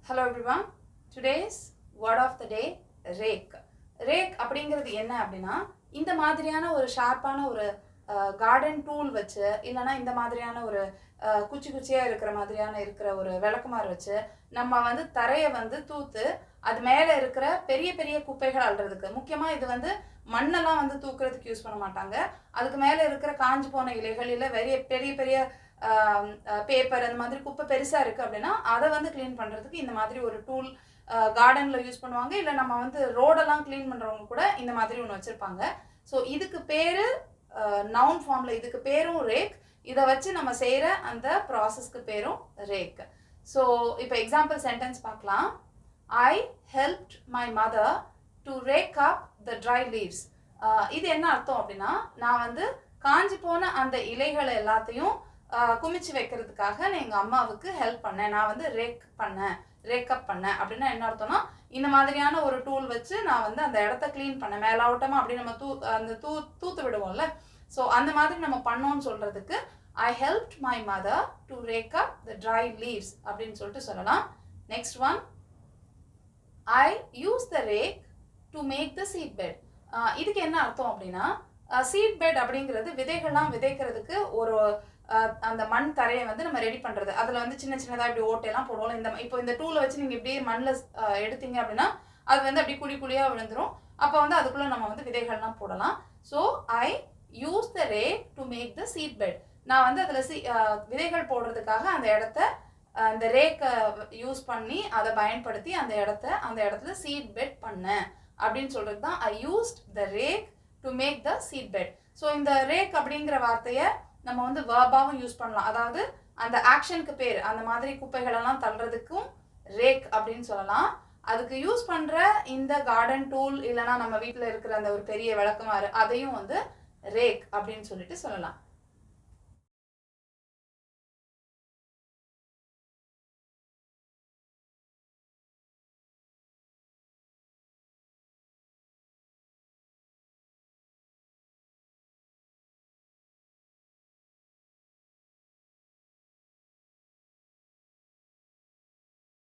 Hello everyone. Today's word of the day rake. Rake அப்படிங்கிறது என்ன அப்படின்னா இந்த மாதிரியான ஒரு ஷார்ப்பான ஒரு கார்டன் டூல் வச்சு இல்லைனா இந்த மாதிரியான ஒரு குச்சி குச்சியாக இருக்கிற ஒரு விளக்குமாறு வச்சு நம்ம வந்து தரையை வந்து தூத்து அது மேலே இருக்கிற பெரிய பெரிய குப்பைகள் அள்ளுறதுக்கு முக்கியமாக இது வந்து மண்ணெல்லாம் வந்து தூக்குறதுக்கு யூஸ் பண்ண மாட்டாங்க. அதுக்கு மேலே இருக்கிற காஞ்சு போன இலைகள் இல்லை பெரிய பெரிய பேப்பர் அந்த மாதிரி குப்பை பெருசாக இருக்குது அப்படின்னா அதை வந்து க்ளீன் பண்ணுறதுக்கு இந்த மாதிரி ஒரு டூல் கார்டனில் யூஸ் பண்ணுவாங்க. இல்லை நம்ம வந்து ரோடெல்லாம் க்ளீன் பண்ணுறவங்க கூட இந்த மாதிரி ஒன்று வச்சுருப்பாங்க. ஸோ இதுக்கு பேர் நவுன் ஃபார்மில் இதுக்கு பேரும் ரேக். இதை வச்சு நம்ம செய்கிற அந்த ப்ராசஸ்க்கு பேரும் ரேக். ஸோ இப்போ எக்ஸாம்பிள் சென்டென்ஸ் பார்க்கலாம். I helped my mother to rake up the dry leaves. இது என்ன அர்த்தம் அப்படின்னா நான் வந்து காஞ்சி போன அந்த இலைகளை எல்லாத்தையும் குமிச்சு வைக்கிறதுக்காக நான் எங்கள் அம்மாவுக்கு ஹெல்ப் பண்ணேன். நான் வந்து ரேக்கப் பண்ணேன் அப்படின்னா என்ன அர்த்தம்னா இந்த மாதிரியான ஒரு டூல் வச்சு நான் வந்து அந்த இடத்த க்ளீன் பண்ணேன். மேலாவட்டமாக அப்படி நம்ம தூத்து விடுவோம்ல, ஸோ அந்த மாதிரி நம்ம பண்ணோம்னு சொல்கிறதுக்கு I helped my mother to rake up the dry leaves அப்படின்னு சொல்லிட்டு சொல்லலாம். Next one, I use the rake to make the seed bed. இதுக்கு என்ன அர்த்தம் அப்படின்னா சீட் பெட் அப்படிங்கிறது விதைகள்லாம் விதைக்கிறதுக்கு ஒரு அந்த மண் தரையை வந்து நம்ம ரெடி பண்ணுறது. அதில் வந்து சின்ன சின்னதாக இப்படி ஓட்டையெல்லாம் போடுவோம். இப்போ இந்த டூலை வச்சு நீங்கள் இப்படி மண்ணில் எடுத்தீங்க அப்படின்னா அது வந்து அப்படி குழி குழியாக விழுந்துடும். அப்போ வந்து அதுக்குள்ளே நம்ம வந்து விதைகள்லாம் போடலாம். So I use the rake to make the seed bed. நான் வந்து அதில் விதைகள் போடுறதுக்காக அந்த இடத்த அந்த ரேக்கை யூஸ் பண்ணி அதை பயன்படுத்தி அந்த இடத்துல சீட் பெட் பண்ணேன் அப்படின்னு சொல்கிறது தான் I used the rake to make the seed bed. So இந்த ரேக் அப்படிங்கிற வார்த்தையை நம்ம வந்து வேர்பாவும் யூஸ் பண்ணலாம். அதாவது அந்த ஆக்ஷனுக்கு பேர் அந்த மாதிரி குப்பைகளெல்லாம் தள்ளுறதுக்கும் ரேக் அப்படின்னு சொல்லலாம். அதுக்கு யூஸ் பண்ணுற இந்த கார்டன் டூல் இல்லைனா நம்ம வீட்டில் இருக்கிற அந்த ஒரு பெரிய விளக்குமாறு அதையும் வந்து ரேக் அப்படின்னு சொல்லிட்டு சொல்லலாம்.